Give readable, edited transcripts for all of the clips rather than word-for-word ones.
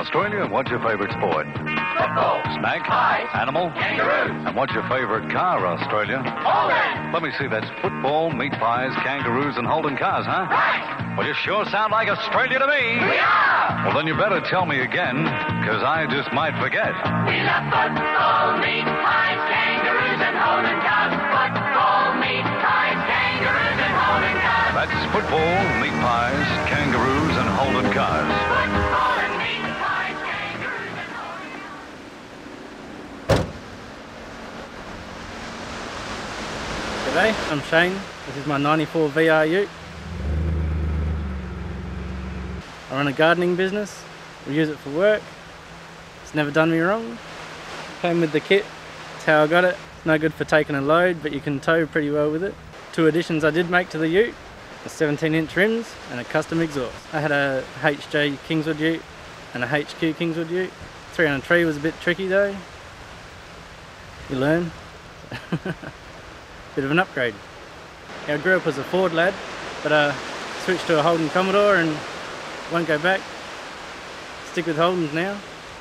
Australia, what's your favourite sport? Football. Snack? Pies. Animal? Kangaroo. And what's your favourite car, Australia? Holden. Let me see, that's football, meat pies, kangaroos, and Holden cars, huh? Right. Well, you sure sound like Australia to me. We are. Well, then you better tell me again, because I just might forget. We love football, meat pies, kangaroos, and Holden cars. Football, meat pies, kangaroos, and Holden cars. That's football, meat pies, kangaroos, and Holden cars. Football and meat pies, kangaroos, and Holden cars. G'day, I'm Shane. This is my 94 VR ute. I run a gardening business. We use it for work. It's never done me wrong. Came with the kit. That's how I got it. It's no good for taking a load, but you can tow pretty well with it. Two additions I did make to the ute: a 17-inch rims and a custom exhaust. I had a HJ Kingswood ute and a HQ Kingswood ute. 303 was a bit tricky though. You learn. Bit of an upgrade. I grew up as a Ford lad, but switched to a Holden Commodore and won't go back. Stick with Holdens now.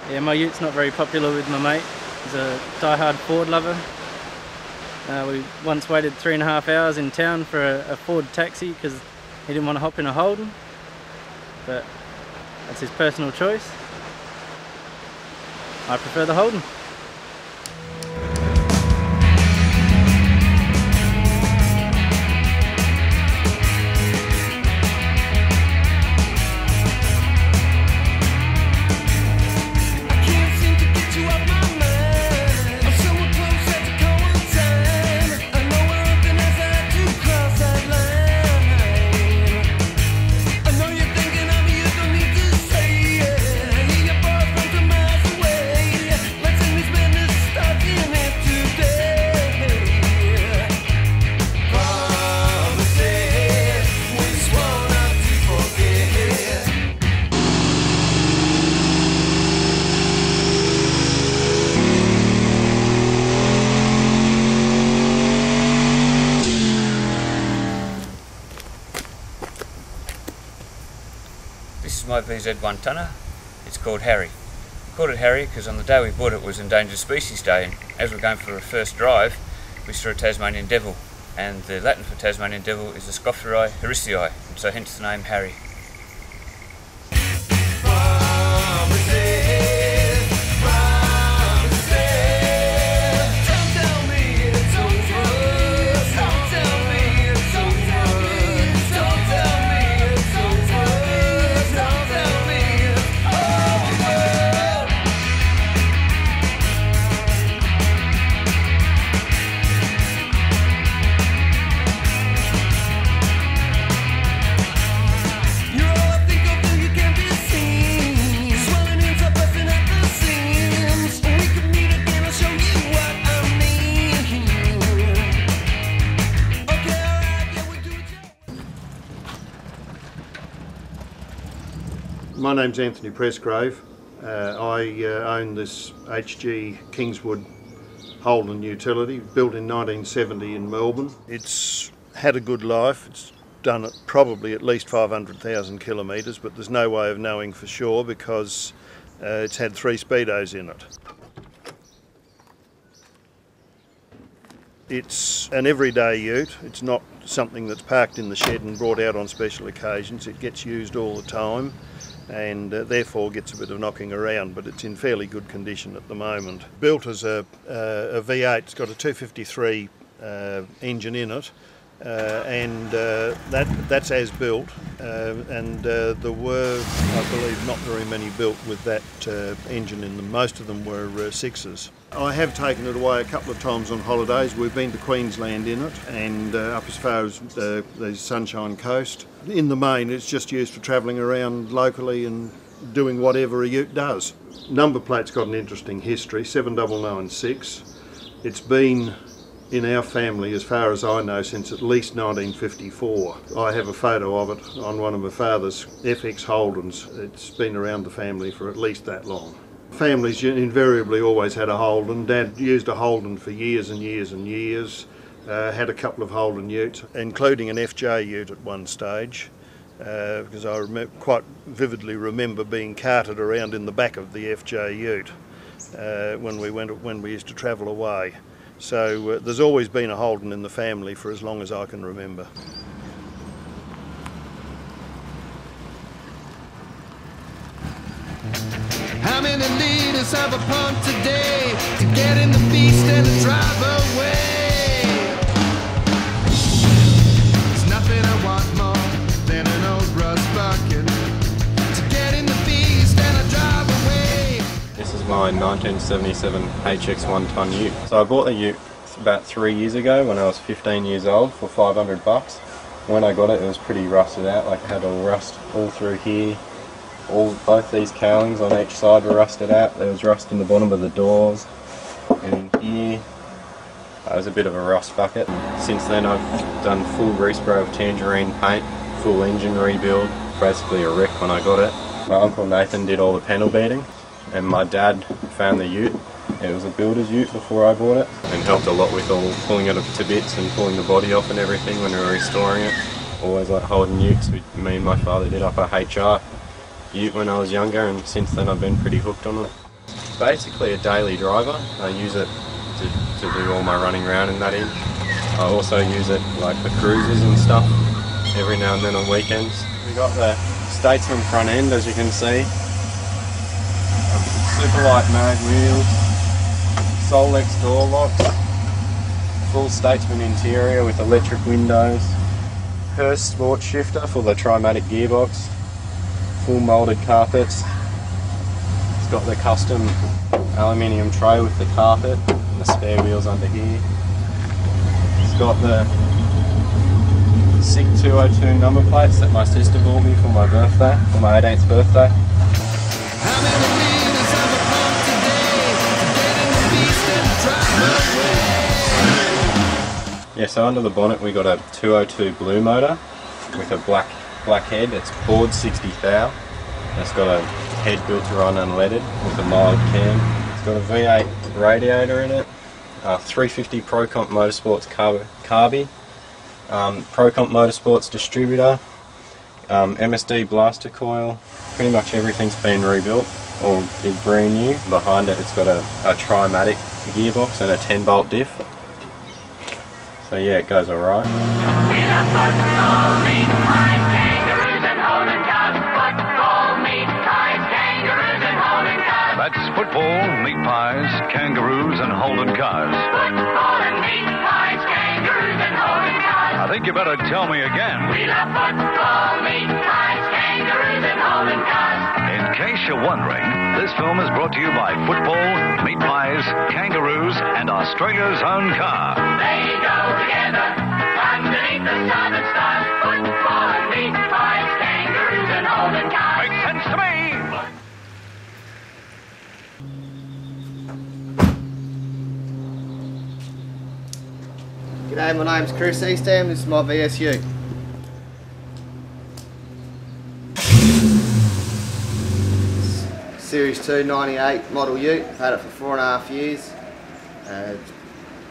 Yeah, my ute's not very popular with my mate. He's a die-hard Ford lover. We once waited 3.5 hours in town for a Ford taxi because he didn't want to hop in a Holden, but that's his personal choice. I prefer the Holden. This is my VZ1 tonner. It's called Harry. We called it Harry because on the day we bought it was Endangered Species Day, and as we're going for a first drive we saw a Tasmanian devil, and the Latin for Tasmanian devil is the Scopheri harrisii, and so hence the name Harry. My name's Anthony Pressgrove. I own this HG Kingswood Holden utility, built in 1970 in Melbourne. It's had a good life. It's done it probably at least 500,000 kilometres, but there's no way of knowing for sure because it's had 3 speedos in it. It's an everyday ute. It's not something that's parked in the shed and brought out on special occasions. It gets used all the time and therefore gets a bit of knocking around, but it's in fairly good condition at the moment. Built as a V8, it's got a 253 engine in it, and that's as built, and there were, I believe, not very many built with that engine in them. Most of them were 6s. I have taken it away a couple of times on holidays. We've been to Queensland in it and up as far as the Sunshine Coast. In the main, it's just used for travelling around locally and doing whatever a ute does. Number plate's got an interesting history, 7996. It's been in our family, as far as I know, since at least 1954. I have a photo of it on one of my father's FX Holdens. It's been around the family for at least that long. Families invariably always had a Holden. Dad used a Holden for years and years and years. Had a couple of Holden utes, including an FJ ute at one stage. because I quite vividly remember being carted around in the back of the FJ Ute when we used to travel away. So there's always been a Holden in the family for as long as I can remember. How many liters have a pump today to get in the beast and to drive away? There's nothing I want more than an old rust bucket to get in the beast and to drive away. This is my 1977 HX 1-ton Ute. So I bought the Ute about 3 years ago when I was 15 years old for $500. When I got it, it was pretty rusted out, like it had all rust all through here. Both these cowlings on each side were rusted out. There was rust in the bottom of the doors, and in here it was a bit of a rust bucket. Since then I've done full respray of tangerine paint, full engine rebuild, basically a wreck when I got it. My uncle Nathan did all the panel beating, and my dad found the Ute. It was a builder's Ute before I bought it, and helped a lot with all pulling it to bits and pulling the body off and everything when we were restoring it. Always like holding Utes. Me and my father did up a HR Ute when I was younger, and since then I've been pretty hooked on it. It's basically a daily driver. I use it to do all my running around and that in. I also use it like for cruises and stuff every now and then on weekends. We got the Statesman front end, as you can see. Super light mag wheels, Solex door locks, full Statesman interior with electric windows, Hurst sport shifter for the Trimatic gearbox, full moulded carpets. It's got the custom aluminium tray with the carpet and the spare wheels under here. It's got the SIG 202 number plates that my sister bought me for my birthday, for my 18th birthday. How many liters have a pump today to get in the beast and to drive away? Yeah, so under the bonnet we got a 202 blue motor with a black head. It's poured 60 thou. It's got a head built to run unleaded with a mild cam. It's got a V8 radiator in it, 350 ProComp Motorsports carby, ProComp Motorsports distributor, MSD blaster coil. Pretty much everything's been rebuilt or is brand new. Behind it it's got a Trimatic gearbox and a 10-bolt diff. So yeah, it goes alright. That's football, meat pies, kangaroos and Holden cars. Football and meat pies, kangaroos and Holden cars. I think you better tell me again. We love football, meat pies, kangaroos and Holden cars. In case you're wondering, this film is brought to you by football, meat pies, kangaroos and Australia's own car. They go together underneath the southern stars. Football and meat pies, kangaroos and Holden cars. Makes sense to me. G'day, my name's Chris Eastham, this is my VSU. Series 2 98 model Ute, I've had it for 4.5 years.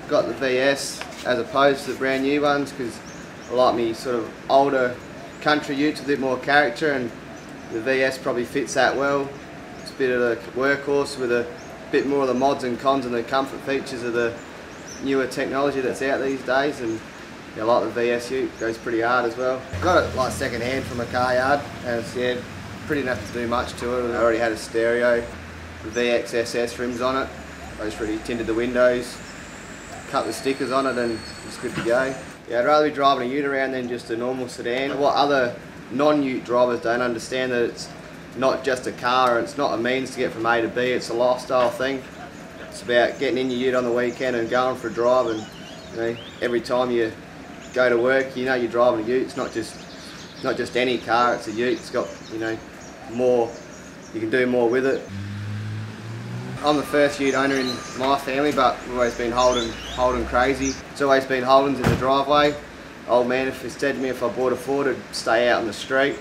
Got the VS as opposed to the brand new ones because I like me sort of older country Utes with a bit more character, and the VS probably fits that well. It's a bit of a workhorse with a bit more of the mods and cons and the comfort features of the newer technology that's out these days, and I like the VS Ute, goes pretty hard as well. Got it like second hand from a car yard, and yeah, pretty didn't have to do much to it. I already had a stereo, the VX SS rims on it. I just really tinted the windows, cut the stickers on it, and it's good to go. Yeah, I'd rather be driving a Ute around than just a normal sedan. What other non-Ute drivers don't understand, that it's not just a car, it's not a means to get from A to B, it's a lifestyle thing. It's about getting in your Ute on the weekend and going for a drive, and you know, every time you go to work, you know you're driving a Ute. It's not just any car, it's a Ute. It's got, you know, more, you can do more with it. I'm the first Ute owner in my family, but we've always been Holden crazy. It's always been Holdens in the driveway. Old man, if he said to me if I bought a Ford, I'd stay out on the street.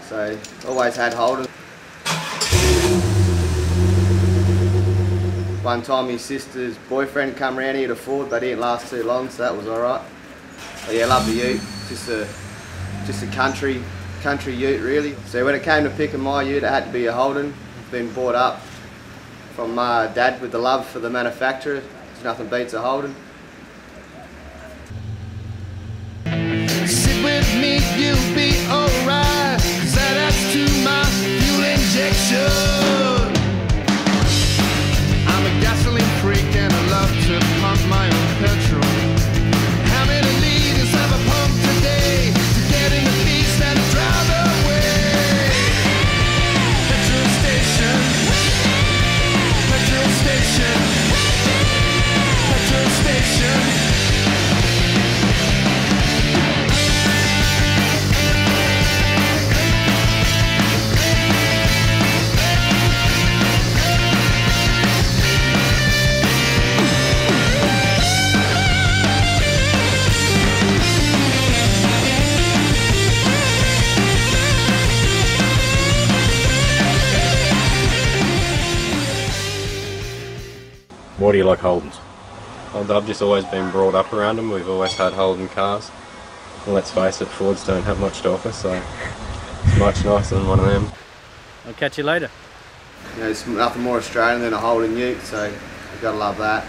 So always had Holden. One time his sister's boyfriend come round here to Ford, but he didn't last too long, so that was alright. But yeah, I love the Ute. Just a country country ute really. So when it came to picking my ute, it had to be a Holden. It's been brought up from my dad with the love for the manufacturer. There's nothing beats a Holden. Sit with me, you'll be alright. 'Cause that adds to my fuel injection. I'm a gasoline freak and I love to pump my own petrol. How many liters have I pumped today to get in the beast and drive away? Petrol station, petrol station, petrol station. Why do you like Holdens? I've just always been brought up around them. We've always had Holden cars. And let's face it, Fords don't have much to offer, so it's much nicer than one of them. I'll catch you later. You know, there's nothing more Australian than a Holden ute, so you've got to love that.